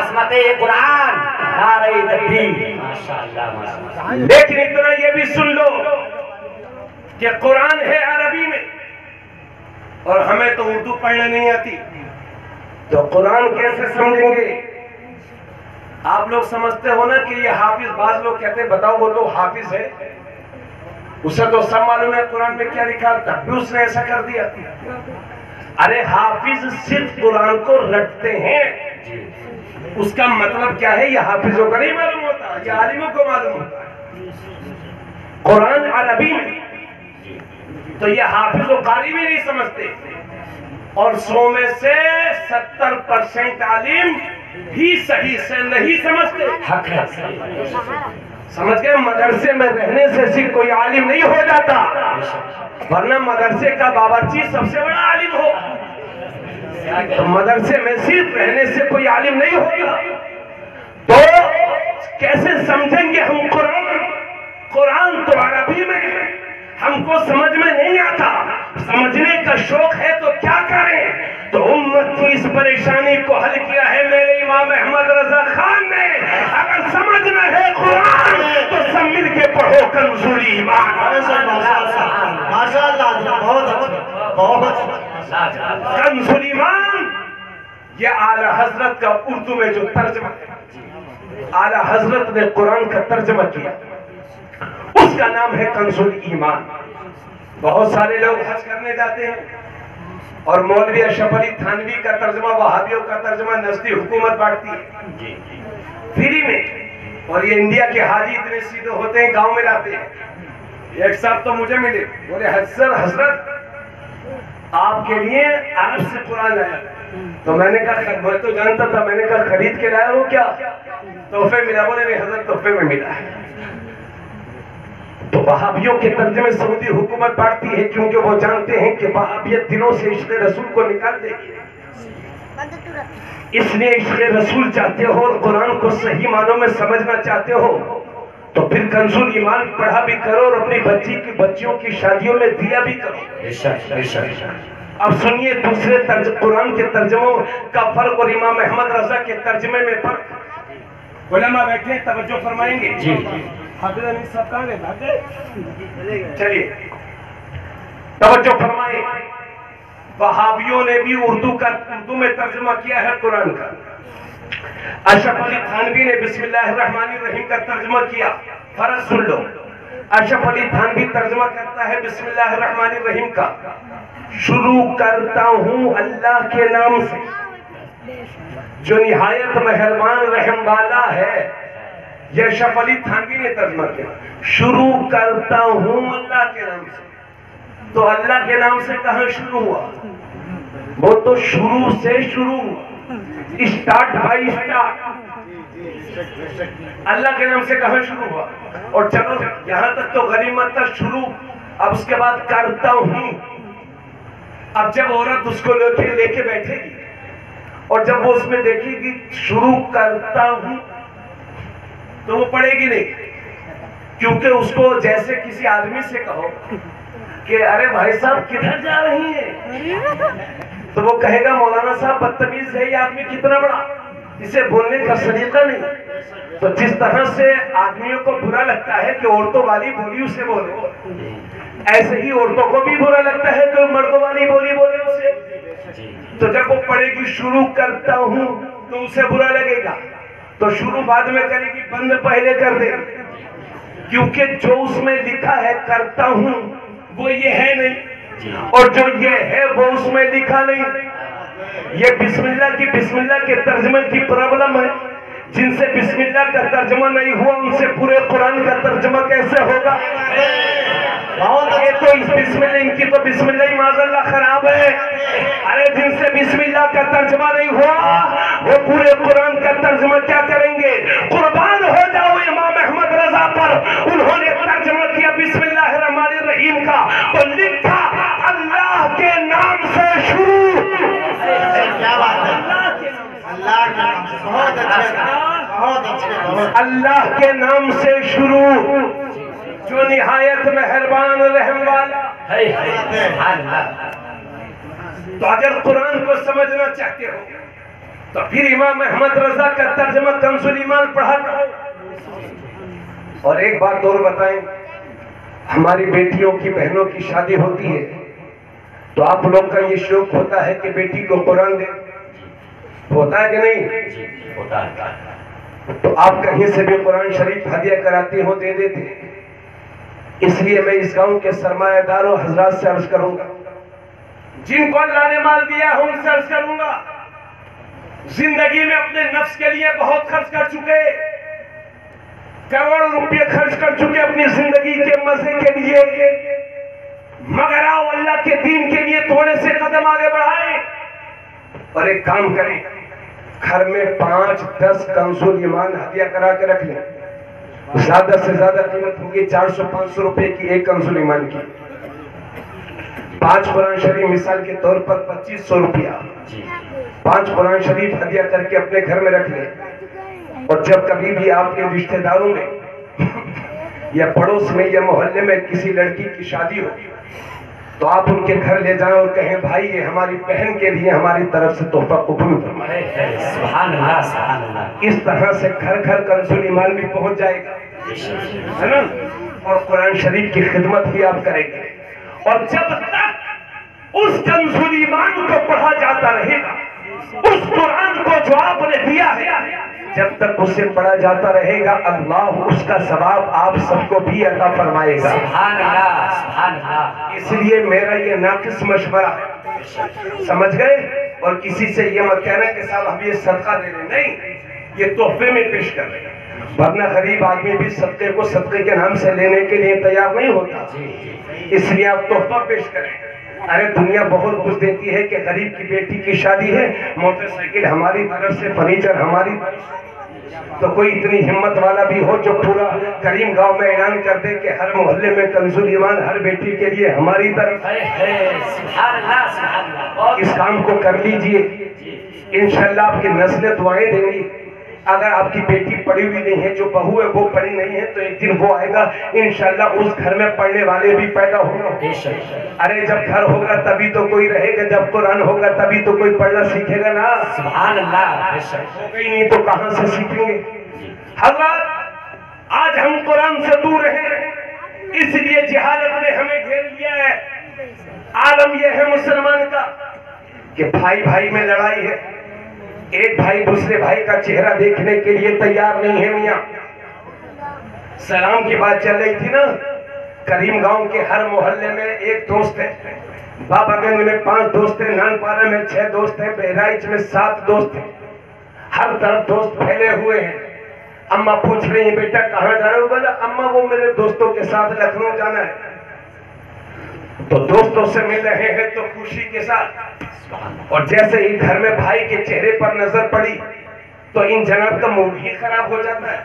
عظمت قرآن. نعرہ تکبیر. ماشاءاللہ. لیکن اتنا یہ بھی سن لو کہ قرآن ہے عربی میں اور ہمیں تو اردو پڑھنے نہیں آتی، تو قرآن کیسے سمجھیں گے؟ آپ لوگ سمجھتے ہو نا کہ یہ حافظ، بعض لوگ کہتے ہیں بتاؤ وہ تو حافظ ہے، اسے تو سب معلوم ہے قرآن پہ کیا لکھا، تب بھی اس نے ایسا کر دیا. ارے حافظ صرف قرآن کو رٹتے ہیں، اس کا مطلب کیا ہے یہ حافظوں کو نہیں معلوم ہوتا، یہ عالموں کو معلوم ہوتا ہے. قرآن عربی میں تو یہ حافظ و قاری بھی نہیں سمجھتے، اور 100 میں سے 70% عالم بھی صحیح سے نہیں سمجھتے. حق ہے. سمجھ گئے؟ مدرسے میں رہنے سے صرف کوئی عالم نہیں ہو جاتا، ورنہ مدرسے کا باورچی سب سے بڑا عالم ہو. تو مدرسے میں صرف رہنے سے کوئی عالم نہیں ہوگا. تو کیسے سمجھیں گے ہم قرآن؟ قرآن تو عربی میں ہے، ہم کو سمجھ میں نہیں آتا. سمجھنے کا شوق ہے تو کیا کریں؟ تو امت کی اس پریشانی کو حل کیا ہے میرے امام احمد رضا خان نے. اگر سمجھنا ہے قرآن تو سب مل کے پڑھو کنز ایمان. ماشاءاللہ. بہت اچھا، بہت اچھا. کنز ایمان یہ اعلیٰ حضرت کا اردو میں جو ترجمہ ہے، اعلیٰ حضرت نے قرآن کا ترجمہ کیا. اس کا نام ہے کنزُ الایمان۔ بہت سارے لوگ حج کرنے جاتے ہیں اور مولوی اشرف علی تھانوی کا ترجمہ، وہابیوں کا ترجمہ نزدی حکومت بانٹتی ہے فری میں، اور یہ انڈیا کے حاجی اتنے سیدھے ہوتے ہیں، گاؤں میں لاتے ہیں۔ ایک صاحب تو مجھے ملے، بولے حضرت آپ کے لیے عرب سے قرآن لایا۔ تو میں نے کہا میں تو جانتا تھا، میں نے کہا خرید کے لایا ہو کیا؟ تحفے ملا؟ بولے نہیں حضرت تحفے میں ملا ہے۔ تو وہابیوں کے ترجمے سعودی حکومت بانٹتی ہے کیونکہ وہ جانتے ہیں کہ وہابیت دلوں سے عشق رسول کو نکال دے گی، اس لیے عشق رسول چاہتے ہو اور قرآن کو صحیح معنوں میں سمجھنا چاہتے ہو تو پھر کنزُ الایمان پڑھا بھی کرو اور اپنی بچیوں کی شادیوں میں دیا بھی کرو۔ اب سنیے دوسرے قرآن کے ترجموں کا فرق اور امام احمد رضا کے ترجمے میں فرق۔ علماء بیٹھے ہیں، توجہ فرمائیں گے؟ حافظ انیس صاحب کہاں گئے؟ بھاگ گئے؟ چلیے توجہ فرمائیں۔ وہابیوں نے بھی اردو میں ترجمہ کیا ہے قرآن کا۔ اشرف علی تھانوی نے بسم اللہ الرحمن الرحیم کا ترجمہ کیا، فرض سن لو۔ اشرف علی تھانوی ترجمہ کرتا ہے بسم اللہ الرحمن الرحیم کا، شروع کرتا ہوں اللہ کے نام سے جو نہایت مہربان رحم والا ہے۔ یہ اشرف علی تھانوی نے ترجمہ کیا، شروع کرتا ہوں اللہ کے نام سے۔ تو اللہ کے نام سے کہاں شروع ہوا؟ وہ تو شروع سے شروع ہوا، اسٹارٹ بائی اسٹارٹ۔ اللہ کے نام سے کہاں شروع ہوا؟ اور چلو یہاں تک تو غنیمت تک شروع، اب اس کے بعد کرتا ہوں۔ اب جب عورت اس کو لے کے بیٹھے گی اور جب وہ اس میں دیکھے گی شروع کرتا ہوں تو وہ پڑھے گی نہیں، کیونکہ اس کو جیسے کسی آدمی سے کہو کہ ارے بھائی صاحب کدھر جا رہی ہیں، تو وہ کہے گا مولانا صاحب بدتمیز ہے یہ آدمی، کتنا بڑا، اسے بولنے کا سلیقہ نہیں۔ تو جس طرح سے آدمیوں کو برا لگتا ہے کہ عورتوں والی بولی اسے بولو، ایسے ہی عورتوں کو بھی برا لگتا ہے کہ مردوں والی بولی بولے اسے۔ تو جب وہ پڑھے گی شروع کرتا ہوں تو اسے برا لگے گا، تو شروع بعد میں کرے گی، بند پہلے کر دے، کیونکہ جو اس میں لکھا ہے کرتا ہوں وہ یہ ہے نہیں، اور جو یہ ہے وہ اس میں لکھا نہیں۔ یہ بسم اللہ کے ترجمے کی پرابلم ہے۔ جن سے بسم اللہ کا ترجمہ نہیں ہوا ان سے پورے قرآن کا ترجمہ کیسے ہوگا؟ یہ تو ان کی تو بسم اللہ معاذ اللہ خراب ہے۔ ارے جن سے بسم اللہ کا ترجمہ نہیں ہوا وہ پورے قرآن کا ترجمہ کیا کریں گے؟ قربان ہو جاؤ امام احمد رضا پر، انہوں نے ترجمہ کیا بسم اللہ الرحمن الرحیم کا تو لکھا اللہ کے نام سے شروع۔ کیا بات ہے، اللہ کے نام سے، بہت اچھے، اللہ کے نام سے شروع جو نہایت مہربان رحم والا۔ تو اگر قرآن کو سمجھنا چاہتے ہو تو پھر امام احمد رضا کا ترجمہ کنزُ الایمان پڑھا کرو۔ اور ایک بات اور بتائیں، ہماری بیٹیوں کی بہنوں کی شادی ہوتی ہے تو آپ لوگ کا یہ شوق ہوتا ہے کہ بیٹی کو قرآن دیں، ہوتا ہے کہ نہیں؟ ہوتا ہے۔ تو آپ کہیں سے بھی قرآن شریف ہدیہ کراتے ہو دے دیتے ہیں۔ اس لیے میں اس گاؤں کے سرمایہ داروں حضرات سے عرض کروں گا، جن کو اللہ نے مال دیا ہے ان سے عرض کروں گا، زندگی میں اپنے نفس کے لیے بہت خرچ کر چکے، کروڑوں روپے خرچ کر چکے اپنی زندگی کے مزے کے لیے، مگر آؤ اللہ کے دین کے لیے تھوڑے سے قدم آگے بڑھائیں اور ایک کام کریں، گھر میں 5-10 کنزُ الایمان ہدیہ کرا کے رکھ لیں۔ زیادہ سے زیادہ قیمت ہوگی 400-500 روپے کی ایک کنزُ الایمان کی۔ 5 قرآن شریف مثال کے طور پر 2500 روپیہ، 5 قرآن شریف ہدیہ کر کے اپنے گھر میں رکھ لیں، اور جب کبھی بھی آپ کے رشتہ داروں میں یا پڑوس میں یا محلے میں کسی لڑکی کی شادی ہو تو آپ ان کے گھر لے جائیں اور کہیں بھائی یہ ہماری بہن کے لیے ہماری طرف سے تحفہ قبول فرمائے۔ سبحان اللہ، سبحان اللہ۔ اس طرح سے گھر گھر کنزُ الایمان بھی پہنچ جائے گا، ہے نا؟ اور قرآن شریف کی خدمت بھی آپ کریں گے، اور جب تک اس کنزُ الایمان کو پڑھا جاتا رہے گا اس قرآن کو جو آپ نے دیا ہے جب تک اسے پڑھا جاتا رہے گا اللہ اس کا ثواب آپ سب کو بھی عطا فرمائے گا. سبحان اللہ سبحان اللہ. اس لیے میرا یہ ناقص مشورہ ہے, سمجھ گئے؟ اور کسی سے یہ مت کہنا کہ صاحب ہم یہ صدقہ دے رہے, نہیں, یہ تحفے میں پیش کر رہے ہیں. ورنہ غریب آدمی بھی صدقے کو صدقے کے نام سے لینے کے لیے تیار نہیں ہوتا, اس لیے آپ تحفہ پیش کریں. ارے دنیا بہت کچھ دیتی ہے کہ غریب کی بیٹی کی شادی ہے, موٹر سائیکل ہماری طرف سے, فرنیچر ہماری طرف سے. تو کوئی اتنی ہمت والا بھی ہو جو پورا کریم گاؤں میں اعلان کر دے کہ ہر محلے میں کنز الایمان ہر بیٹی کے لیے ہماری طرف. سبحان اللہ سبحان اللہ. اس کام کو کر لیجئے, انشاءاللہ آپ کی نسلیں دعائیں دیں گی. اگر آپ کی بیٹی پڑھی ہوئی نہیں ہے, جو بہو ہے وہ پڑھی نہیں ہے, تو ایک دن وہ آئے گا انشاءاللہ اس گھر میں پڑھنے والے بھی پیدا ہوں گے. ارے جب گھر ہوگا تبھی تو کوئی رہے گا, جب قرآن ہوگا تبھی تو کوئی پڑھنا سیکھے گا نا. سبحان اللہ. ہو گئی نہیں تو کہاں سے سیکھیں گے؟ حضرات آج ہم قرآن سے دور ہیں, اس لیے جہالت نے ہمیں گھیر لیا ہے. عالم یہ ہے مسلمان کا کہ بھائی بھائی میں لڑائی ہے, ایک بھائی دوسرے بھائی کا چہرہ دیکھنے کے لیے تیار نہیں ہے. میاں سلام کی بات چل رہی تھی نا, کریم گاؤں کے ہر محلے میں ایک دوست ہے, بابا گنج میں 5 دوست ہیں, نان پارا میں 6 دوست ہیں, بہرائچ میں 7 دوست ہیں, ہر طرف دوست پھیلے ہوئے ہیں. اماں پوچھ رہی ہیں بیٹا کہاں جا رہے ہو؟ بولا اماں وہ میرے دوستوں کے ساتھ لکھنؤ جانا ہے. تو دوستوں سے مل رہے ہیں تو خوشی کے ساتھ, اور جیسے ہی گھر میں بھائی کے چہرے پر نظر پڑی تو ان جناب کا منہ ہی خراب ہو جاتا ہے.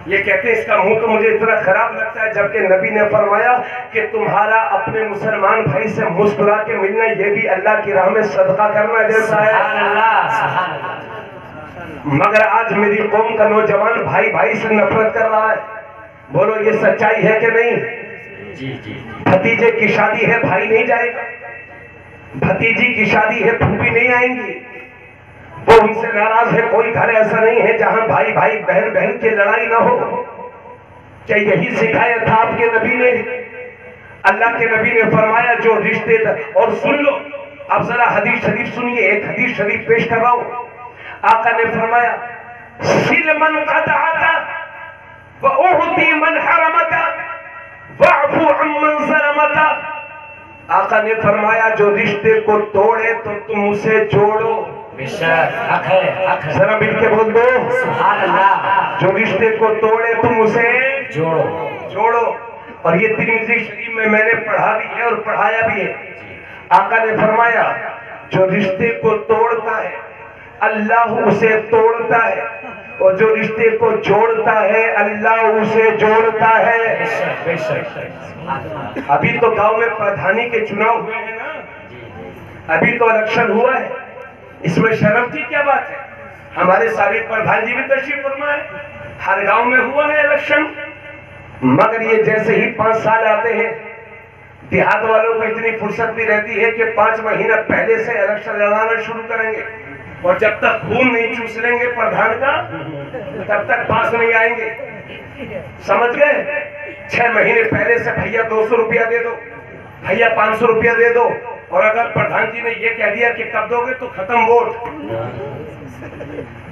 یہ کہتے ہیں اس کا منہ تو مجھے اتنا خراب لگتا ہے, جبکہ نبی نے فرمایا کہ تمہارا اپنے مسلمان بھائی سے مسکرا کے ملنا یہ بھی اللہ کی راہ میں صدقہ کرنا جیسا ہے. سبحان اللہ سبحان اللہ. مگر آج میری قوم کا نوجوان بھائی بھائی سے نفرت کر رہا ہے. بولو یہ سچائی ہے کہ نہیں؟ جی جی. بھتیجے کی شادی ہے بھائی نہیں جائے گا, بھتیجی کی شادی ہے پھوپھی نہیں آئیں گی, وہ ان سے ناراض ہے. کوئی گھر ایسا نہیں ہے جہاں بھائی بھائی بہن بہن کی لڑائی نہ ہو. کیا یہی سکھایا تھا آپ کے نبی نے؟ اللہ کے نبی نے فرمایا جو رشتے اور سن لو اب ذرا حدیث شریف سنیے, ایک حدیث شریف پیش کر رہا ہوں. آقا نے فرمایا سل من قطعت وأعطی من حرمت واعفو عمن ظلمت. آقا نے فرمایا جو رشتے کو توڑے تو تم اسے جوڑو. حق ہے حق ہے. ذرا مل کے بول دو سبحان اللہ. جو رشتے کو توڑے تم اسے جوڑو جوڑو. اور یہ ترمذی شریف میں نے پڑھا بھی ہے اور پڑھایا بھی ہے. آقا نے فرمایا جو رشتے کو توڑتا ہے اللہ اسے توڑتا ہے, اور جو رشتے کو جوڑتا ہے اللہ اسے جوڑتا ہے. ابھی تو گاؤں میں پردھانی کے چناؤ ہوئے ہیں نا, ابھی تو الیکشن ہوا ہے, اس میں شرم کی کیا بات ہے؟ ہمارے سابق پردھان جی بھی تشریف فرما ہے, ہر گاؤں میں ہوا ہے الیکشن. مگر یہ جیسے ہی 5 سال آتے ہیں دیہات والوں کو اتنی فرصت بھی رہتی ہے کہ 5 مہینہ پہلے سے الیکشن لڑانا شروع کریں گے, اور جب تک خون نہیں چوس لیں گے پردھان کا تب تک پاس نہیں آئیں گے. سمجھ گئے؟ 6 مہینے پہلے سے بھیا 200 روپیہ دے دو, بھیا 500 روپیہ دے دو, اور اگر پردھان جی نے یہ کہہ دیا کہ کب دو گے تو ختم ووٹ.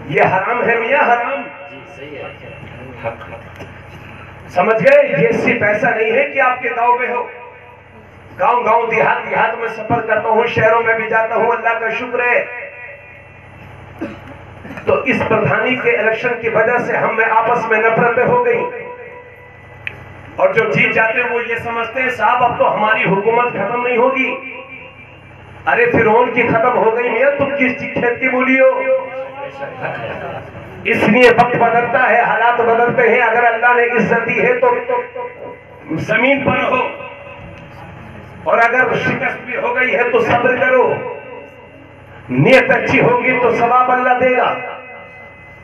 یہ حرام ہے میاں, حرام. سمجھ گئے؟ یہ صرف ایسا نہیں ہے کہ آپ کے گاؤں میں ہو, گاؤں گاؤں دیہات میں سفر کرتا ہوں, شہروں میں بھی جاتا ہوں, اللہ کا شکر ہے. تو اس پردھانی کے الیکشن کی وجہ سے ہم میں آپس میں نفرتیں ہو گئی, اور جو جیت جاتے ہیں وہ یہ سمجھتے ہیں صاحب اب تو ہماری حکومت ختم نہیں ہوگی. ارے فرعون کی ختم ہو گئی میاں, تم کس کھیت کی مولی ہو؟ اس لیے وقت بدلتا ہے, حالات بدلتے ہیں. اگر اللہ نے عزت دی ہے تو زمین پر ہو, اور اگر شکست بھی ہو گئی ہے تو صبر کرو, نیت اچھی ہوگی تو ثواب اللہ دے گا.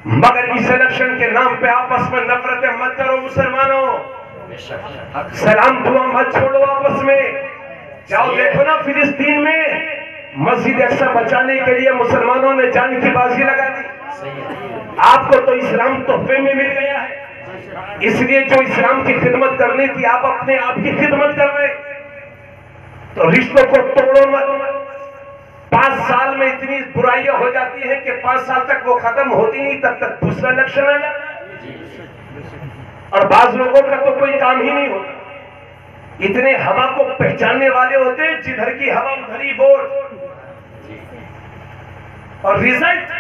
مگر اس الیکشن کے نام پہ آپس میں نفرتیں مت کرو مسلمانوں, سلام دعا مت چھوڑو آپس میں. جاؤ دیکھو نا فلسطین میں مسجد اقصی بچانے کے لیے مسلمانوں نے جان کی بازی لگا دی. آپ کو تو اسلام تحفے میں مل گیا ہے, اس لیے جو اسلام کی خدمت کرنی تھی آپ اپنے آپ کی خدمت کر رہے. تو رشتوں کو توڑو مت, 5 سال میں اتنی برائیاں ہو جاتی ہیں کہ 5 سال تک وہ ختم ہوتی نہیں، تب تک دوسرا الیکشن آ جاتا ہے۔ اور بعض لوگوں کا تو کوئی کام ہی نہیں ہوتا، اتنے ہوا کو پہچاننے والے ہوتے ہیں، جدھر کی ہوا ادھر ہی ووٹ۔ اور ریزلٹ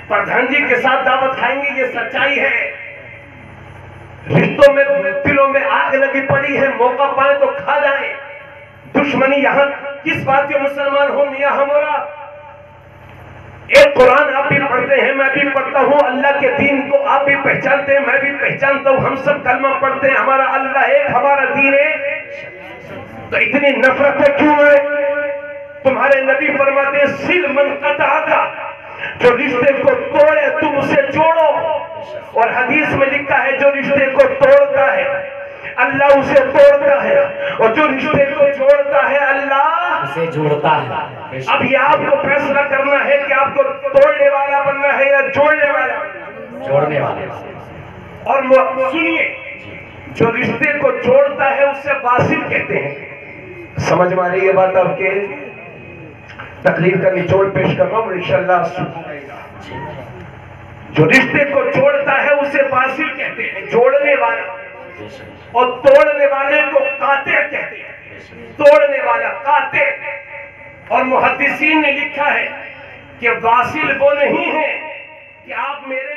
پردھان جی کے ساتھ دعوت کھائیں گے، یہ سچائی ہے۔ رشتوں میں دلوں میں آگ لگی پڑی ہے، موقع پائے تو کھا جائیں۔ دشمنی یہاں کس بات کے مسلمان ہو میاں ہم اور آپ؟ ایک قرآن آپ بھی پڑھتے ہیں، میں بھی پڑھتا ہوں، اللہ کے دین کو آپ بھی پہچانتے ہیں، میں بھی پہچانتا ہوں، ہم سب کلمہ پڑھتے ہیں، ہمارا اللہ ایک، ہمارا دین ایک، تو اتنی نفرتیں کیوں ہے؟ تمہارے نبی فرماتے ہیں سل من قطعہ، جو رشتے کو توڑے تم اسے جوڑو، اور حدیث میں لکھا ہے جو رشتے کو توڑتا ہے اللہ اسے توڑتا ہے، اور جو رشتے کو جوڑتا ہے اللہ اسے جوڑتا ہے۔ اب یہ آپ کو فیصلہ کرنا ہے کہ آپ کو توڑنے والا بننا ہے یا جوڑنے والا بننا ہے۔ جوڑنے والے۔ اور سنیے، جو رشتے کو جوڑتا ہے اسے واصل کہتے ہیں۔ سمجھ میں آ رہی ہے بات آپ کے؟ تقریر کا نچوڑ پیش کر رہا ہوں، انشاءاللہ سنائے گا۔ جو رشتے کو جوڑتا ہے اسے واصل کہتے ہیں، جوڑنے والا، اور توڑنے والے کو قاطع کہتے ہیں، توڑنے والا قاطع۔ اور محدثین نے لکھا ہے کہ واصل وہ نہیں ہے کہ آپ میرے